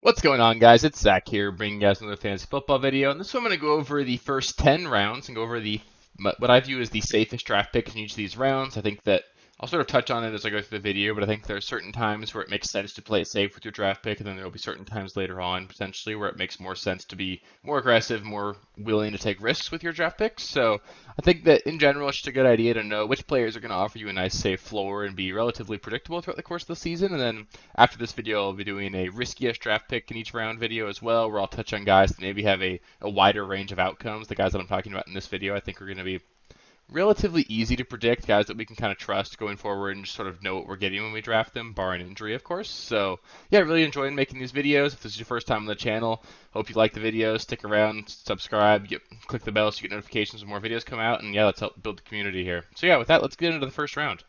What's going on, guys? It's Zach here, bringing you guys another fantasy football video. And this one, I'm going to go over the first 10 rounds and go over the what I view as the safest draft picks in each of these rounds. I think that I'll sort of touch on it as I go through the video, but I think there are certain times where it makes sense to play it safe with your draft pick, and then there will be certain times later on, potentially, where it makes more sense to be more aggressive, more willing to take risks with your draft picks. So I think that in general, it's just a good idea to know which players are going to offer you a nice, safe floor and be relatively predictable throughout the course of the season. And then after this video, I'll be doing a riskiest draft pick in each round video as well, where I'll touch on guys that maybe have a wider range of outcomes. The guys that I'm talking about in this video, I think are going to be relatively easy to predict, guys that we can kind of trust going forward and just sort of know what we're getting when we draft them, barring injury, of course. So, yeah, really enjoying making these videos. If this is your first time on the channel, hope you like the videos. Stick around, subscribe, click the bell so you get notifications when more videos come out, and yeah, let's help build the community here. So, yeah, with that, let's get into the first round.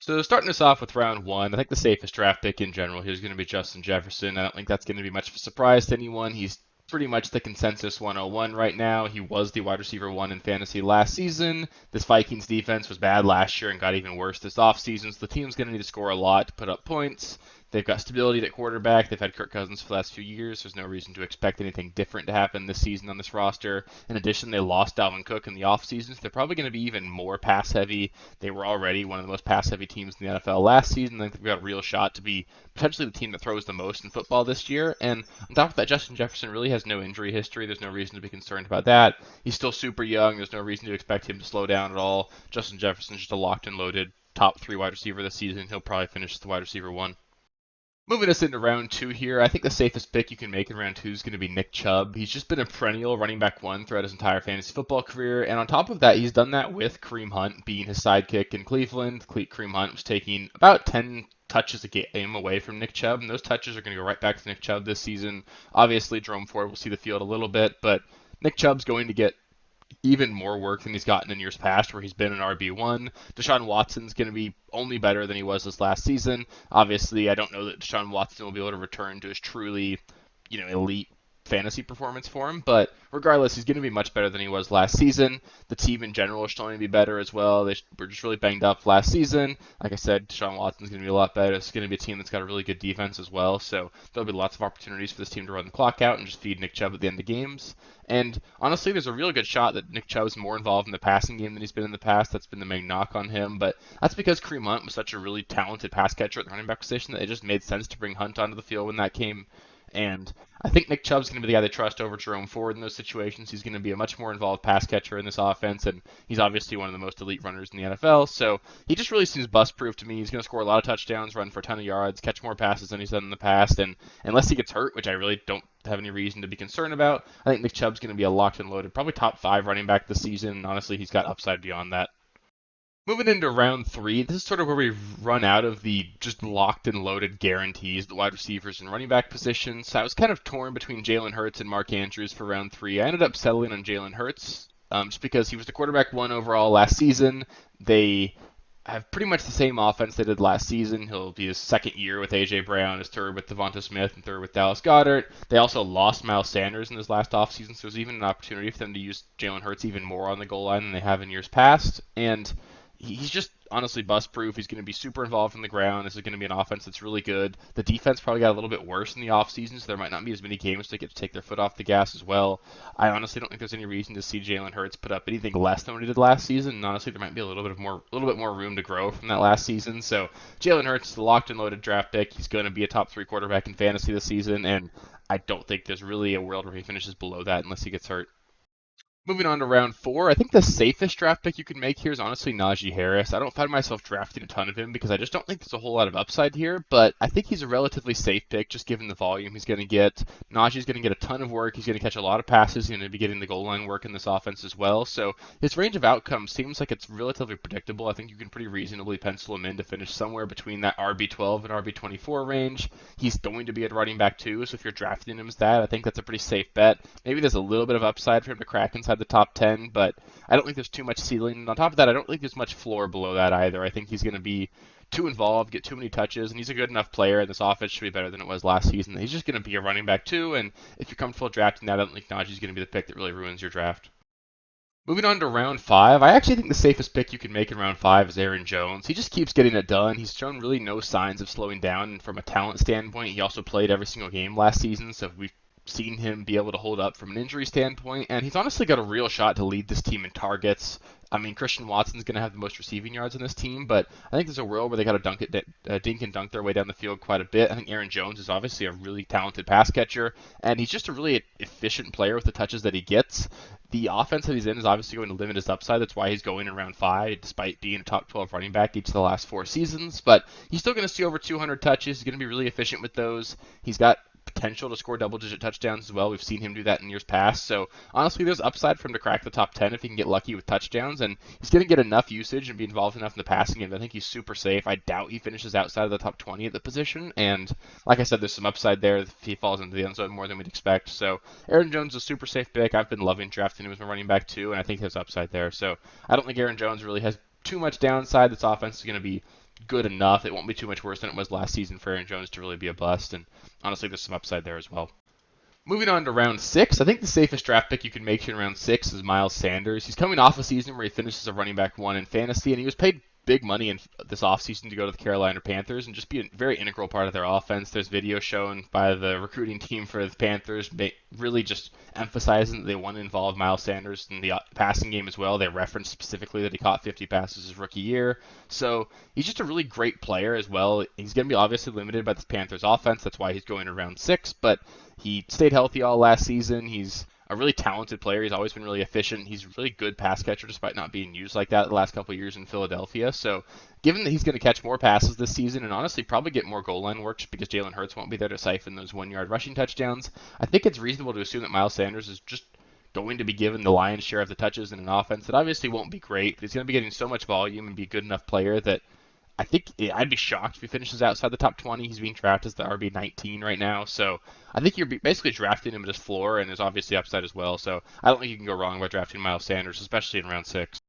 So starting us off with round one, I think the safest draft pick in general here is going to be Justin Jefferson. I don't think that's going to be much of a surprise to anyone. He's pretty much the consensus 101 right now. He was the wide receiver one in fantasy last season. This Vikings defense was bad last year and got even worse this offseason, so the team's going to need to score a lot to put up points. They've got stability at quarterback. They've had KIRK Cousins for the last few years. There's no reason to expect anything different to happen this season on this roster. In addition, they lost Dalvin Cook in the offseason, so they're probably going to be even more pass heavy. They were already one of the most pass heavy teams in the NFL last season. I think they've got a real shot to be potentially the team that throws the most in football this year. And on top of that, Justin Jefferson really has no injury history. There's no reason to be concerned about that. He's still super young. There's no reason to expect him to slow down at all. Justin Jefferson's just a locked and loaded top 3 wide receiver this season. He'll probably finish the wide receiver 1. Moving us into round 2 here, I think the safest pick you can make in round 2 is going to be Nick Chubb. He's just been a perennial running back 1 throughout his entire fantasy football career, and on top of that, he's done that with Kareem Hunt being his sidekick in Cleveland. Kareem Hunt was taking about 10 touches a game away from Nick Chubb, and those touches are going to go right back to Nick Chubb this season. Obviously, Jerome Ford will see the field a little bit, but Nick Chubb's going to get even more work than he's gotten in years past, where he's been an RB1. Deshaun Watson's going to be only better than he was this last season. Obviously, I don't know that Deshaun Watson will be able to return to his truly, elite fantasy performance for him, but regardless, he's going to be much better than he was last season. The team in general is starting to be better as well. They were just really banged up last season. Like I said, Deshaun Watson's going to be a lot better. It's going to be a team that's got a really good defense as well, so there'll be lots of opportunities for this team to run the clock out and just feed Nick Chubb at the end of games. And honestly, there's a real good shot that Nick Chubb's more involved in the passing game than he's been in the past. That's been the main knock on him, but that's because Kareem Hunt was such a really talented pass catcher at the running back position that it just made sense to bring Hunt onto the field when that came. And I think Nick Chubb's going to be the guy they trust over Jerome Ford in those situations. He's going to be a much more involved pass catcher in this offense, and he's obviously one of the most elite runners in the NFL. So he just really seems bust-proof to me. He's going to score a lot of touchdowns, run for a ton of yards, catch more passes than he's done in the past, and unless he gets hurt, which I really don't have any reason to be concerned about, I think Nick Chubb's going to be a locked and loaded, probably top 5 running back this season, and honestly, he's got upside beyond that. Moving into round 3, this is sort of where we run out of the just locked and loaded guarantees, the wide receivers and running back positions. So I was kind of torn between Jalen Hurts and Mark Andrews for round 3. I ended up settling on Jalen Hurts just because he was the quarterback 1 overall last season. They have pretty much the same offense they did last season. He'll be his second year with A.J. Brown, his third with Devonta Smith, and third with Dallas Goedert. They also lost Miles Sanders in his last offseason, so there's even an opportunity for them to use Jalen Hurts even more on the goal line than they have in years past. And he's just honestly bust-proof. He's going to be super involved from the ground. This is going to be an offense that's really good. The defense probably got a little bit worse in the offseason, so there might not be as many games to get to take their foot off the gas as well. I honestly don't think there's any reason to see Jalen Hurts put up anything less than what he did last season. And honestly, there might be a little bit more room to grow from that last season. So Jalen Hurts is the locked and loaded draft pick. He's going to be a top 3 quarterback in fantasy this season, and I don't think there's really a world where he finishes below that unless he gets hurt. Moving on to round 4, I think the safest draft pick you can make here is honestly Najee Harris. I don't find myself drafting a ton of him because I just don't think there's a whole lot of upside here, but I think he's a relatively safe pick just given the volume he's going to get. Najee's going to get a ton of work. He's going to catch a lot of passes. He's going to be getting the goal line work in this offense as well. So his range of outcomes seems like it's relatively predictable. I think you can pretty reasonably pencil him in to finish somewhere between that RB12 and RB24 range. He's going to be at running back too, so if you're drafting him as that, I think that's a pretty safe bet. Maybe there's a little bit of upside for him to crack inside the top 10, but I don't think there's too much ceiling. And on top of that, I don't think there's much floor below that either. I think he's going to be too involved, get too many touches, and he's a good enough player, and this offense should be better than it was last season. He's just going to be a running back too, and if you're comfortable drafting that, I don't think Najee's going to be the pick that really ruins your draft. Moving on to round five, I actually think the safest pick you can make in round five is Aaron Jones. He just keeps getting it done. He's shown really no signs of slowing down. And from a talent standpoint, he also played every single game last season, so we've seen him be able to hold up from an injury standpoint. And he's honestly got a real shot to lead this team in targets. I mean, Christian Watson's going to have the most receiving yards on this team, but I think there's a world where they got to dink and dunk their way down the field quite a bit. I think Aaron Jones is obviously a really talented pass catcher, and he's just a really efficient player with the touches that he gets. The offense that he's in is obviously going to limit his upside. That's why he's going in round five, despite being a top 12 running back each of the last 4 seasons. But he's still going to see over 200 touches. He's going to be really efficient with those. He's got potential to score double-digit touchdowns as well. We've seen him do that in years past. So honestly, there's upside for him to crack the top 10 if he can get lucky with touchdowns. And he's going to get enough usage and be involved enough in the passing game. I think he's super safe. I doubt he finishes outside of the top 20 at the position. And like I said, there's some upside there if he falls into the end zone more than we'd expect. So Aaron Jones is a super safe pick. I've been loving drafting him as my running back too, and I think there's upside there. So I don't think Aaron Jones really has too much downside. This offense is going to be good enough. It won't be too much worse than it was last season for Aaron Jones to really be a bust. And honestly, there's some upside there as well. Moving on to round six, I think the safest draft pick you can make in round six is Miles Sanders. He's coming off a season where he finishes a running back one in fantasy, and he was paid big money in this offseason to go to the Carolina Panthers and just be a very integral part of their offense. There's video shown by the recruiting team for the Panthers really just emphasizing that they want to involve Miles Sanders in the passing game as well. They referenced specifically that he caught 50 passes his rookie year. So he's just a really great player as well. He's going to be obviously limited by this Panthers offense. That's why he's going to round six, but he stayed healthy all last season. He's a really talented player. He's always been really efficient. He's a really good pass catcher despite not being used like that the last couple of years in Philadelphia. So given that he's going to catch more passes this season and honestly probably get more goal line work just because Jalen Hurts won't be there to siphon those 1-yard rushing touchdowns, I think it's reasonable to assume that Miles Sanders is just going to be given the lion's share of the touches in an offense that obviously won't be great, but he's going to be getting so much volume and be a good enough player that I think I'd be shocked if he finishes outside the top 20. He's being drafted as the RB19 right now, so I think you're basically drafting him at his floor, and there's obviously upside as well. So I don't think you can go wrong by drafting Miles Sanders, especially in round six.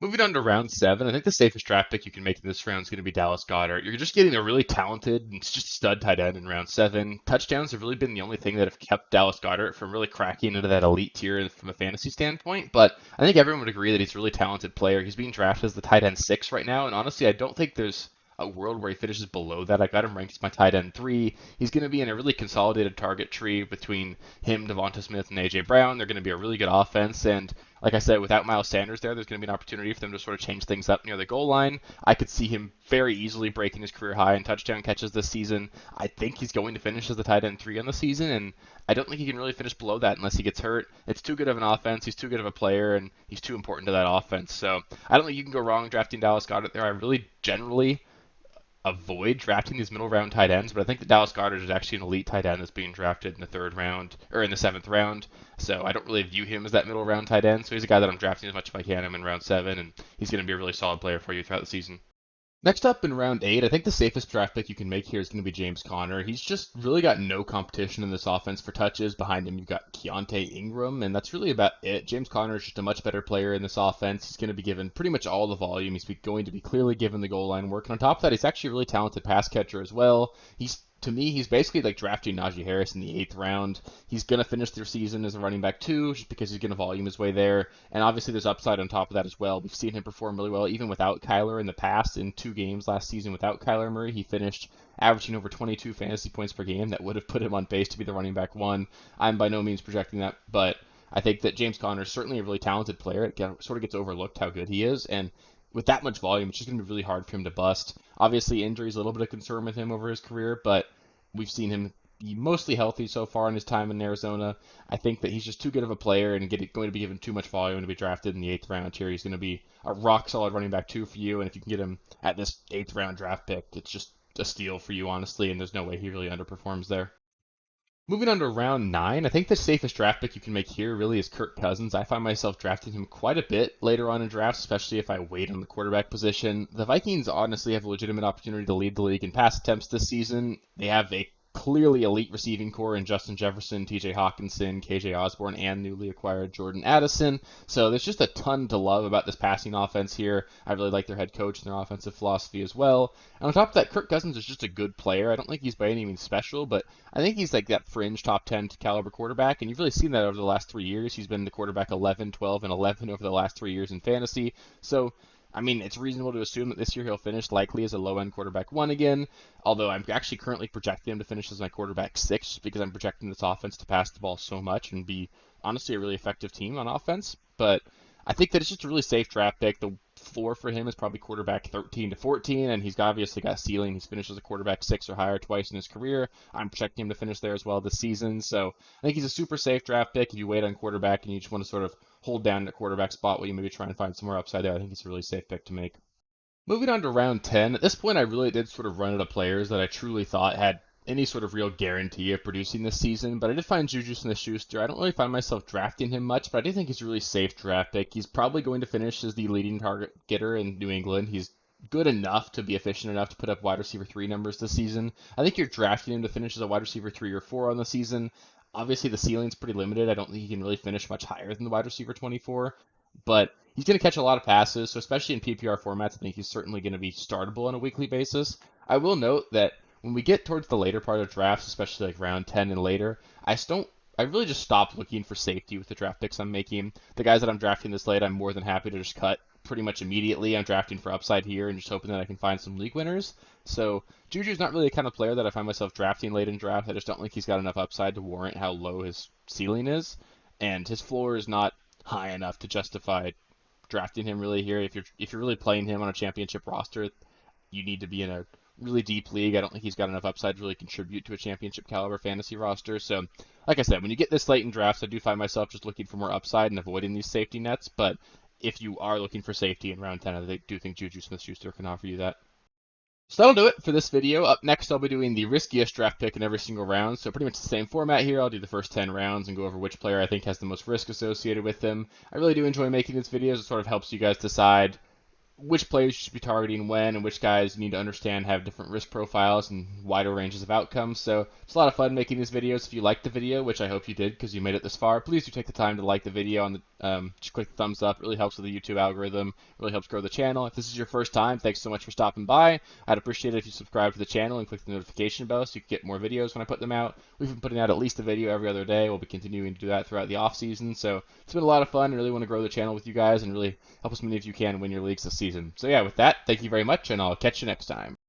Moving on to round seven, I think the safest draft pick you can make in this round is going to be Dallas Goedert. You're just getting a really talented and just stud tight end in round seven. Touchdowns have really been the only thing that have kept Dallas Goedert from really cracking into that elite tier from a fantasy standpoint. But I think everyone would agree that he's a really talented player. He's being drafted as the tight end 6 right now, and honestly, I don't think there's a world where he finishes below that. I got him ranked as my tight end 3. He's going to be in a really consolidated target tree between him, Devonta Smith, and AJ Brown. They're going to be a really good offense, and like I said, without Miles Sanders there's going to be an opportunity for them to sort of change things up near the goal line. I could see him very easily breaking his career high in touchdown catches this season. I think he's going to finish as the tight end 3 on the season, and I don't think he can really finish below that unless he gets hurt. It's too good of an offense. He's too good of a player, and he's too important to that offense. So I don't think you can go wrong drafting Dallas Goedert there. I really generally avoid drafting these middle round tight ends, but I think that Dallas Goedert is actually an elite tight end that's being drafted in the 3rd round or in the 7th round. So I don't really view him as that middle round tight end. So he's a guy that I'm drafting as much as I can. I'm in round 7, and he's going to be a really solid player for you throughout the season. Next up in round 8, I think the safest draft pick you can make here is going to be James Conner. He's just really got no competition in this offense for touches. Behind him, you've got Keontae Ingram, and that's really about it. James Conner is just a much better player in this offense. He's going to be given pretty much all the volume. He's going to be clearly given the goal line work. And on top of that, he's actually a really talented pass catcher as well. To me, he's basically like drafting Najee Harris in the 8th round. He's going to finish their season as a running back 2 just because he's going to volume his way there. And obviously there's upside on top of that as well. We've seen him perform really well even without Kyler in the past. In 2 games last season without Kyler Murray, he finished averaging over 22 fantasy points per game. That would have put him on pace to be the running back 1. I'm by no means projecting that, but I think that James Conner is certainly a really talented player. It sort of gets overlooked how good he is, and with that much volume, it's just going to be really hard for him to bust. Obviously, injury is a little bit of concern with him over his career, but we've seen him be mostly healthy so far in his time in Arizona. I think that he's just too good of a player and going to be given too much volume to be drafted in the 8th round here. He's going to be a rock-solid running back 2 for you, and if you can get him at this 8th round draft pick, it's just a steal for you, honestly, and there's no way he really underperforms there. Moving on to round 9, I think the safest draft pick you can make here really is Kirk Cousins. I find myself drafting him quite a bit later on in drafts, especially if I wait on the quarterback position. The Vikings honestly have a legitimate opportunity to lead the league in pass attempts this season. They have a clearly elite receiving core in Justin Jefferson, TJ Hawkinson, KJ Osborne, and newly acquired Jordan Addison. So there's just a ton to love about this passing offense here. I really like their head coach and their offensive philosophy as well. And on top of that, Kirk Cousins is just a good player. I don't think he's by any means special, but I think he's like that fringe top 10 caliber quarterback, and you've really seen that over the last 3 years. He's been the quarterback 11, 12, and 11 over the last 3 years in fantasy. So I mean, it's reasonable to assume that this year he'll finish likely as a low-end quarterback 1 again, although I'm actually currently projecting him to finish as my quarterback 6 because I'm projecting this offense to pass the ball so much and be, honestly, a really effective team on offense. But I think that it's just a really safe draft pick. The floor for him is probably quarterback 13 to 14, and he's obviously got a ceiling. He's finished as a quarterback 6 or higher twice in his career. I'm projecting him to finish there as well this season. So I think he's a super safe draft pick. If you wait on quarterback and you just want to sort of hold down the quarterback spot while you maybe try and find some more upside there, I think it's a really safe pick to make. Moving on to round 10, at this point I really did sort of run out of players that I truly thought had any sort of real guarantee of producing this season, but I did find Juju Smith-Schuster. I don't really find myself drafting him much, but I do think he's a really safe draft pick. He's probably going to finish as the leading target getter in New England. He's good enough to be efficient enough to put up wide receiver 3 numbers this season. I think you're drafting him to finish as a wide receiver 3 or 4 on the season. Obviously, the ceiling's pretty limited. I don't think he can really finish much higher than the wide receiver 24, but he's going to catch a lot of passes, so especially in PPR formats, I think he's certainly going to be startable on a weekly basis. I will note that when we get towards the later part of drafts, especially like round 10 and later, I really just stopped looking for safety with the draft picks I'm making. The guys that I'm drafting this late, I'm more than happy to just cut pretty much immediately. I'm drafting for upside here and just hoping that I can find some league winners. So Juju's not really the kind of player that I find myself drafting late in draft. I just don't think he's got enough upside to warrant how low his ceiling is, and his floor is not high enough to justify drafting him really here. If you're really playing him on a championship roster, you need to be in a really deep league. I don't think he's got enough upside to really contribute to a championship caliber fantasy roster. So, like I said, when you get this late in drafts, I do find myself just looking for more upside and avoiding these safety nets. But if you are looking for safety in round 10, I do think Juju Smith-Schuster can offer you that. So that'll do it for this video. Up next, I'll be doing the riskiest draft pick in every single round. So pretty much the same format here. I'll do the first 10 rounds and go over which player I think has the most risk associated with them. I really do enjoy making these videos. It sort of helps you guys decide which players you should be targeting when, and which guys you need to understand have different risk profiles and wider ranges of outcomes. So it's a lot of fun making these videos. If you liked the video, which I hope you did because you made it this far, please do take the time to like the video and just click the thumbs up. It really helps with the YouTube algorithm. It really helps grow the channel. If this is your first time, thanks so much for stopping by. I'd appreciate it if you subscribe to the channel and click the notification bell so you can get more videos when I put them out. We've been putting out at least a video every other day. We'll be continuing to do that throughout the off season. So it's been a lot of fun. I really want to grow the channel with you guys and really help as many of you can win your leagues this season. So yeah, with that, thank you very much, and I'll catch you next time.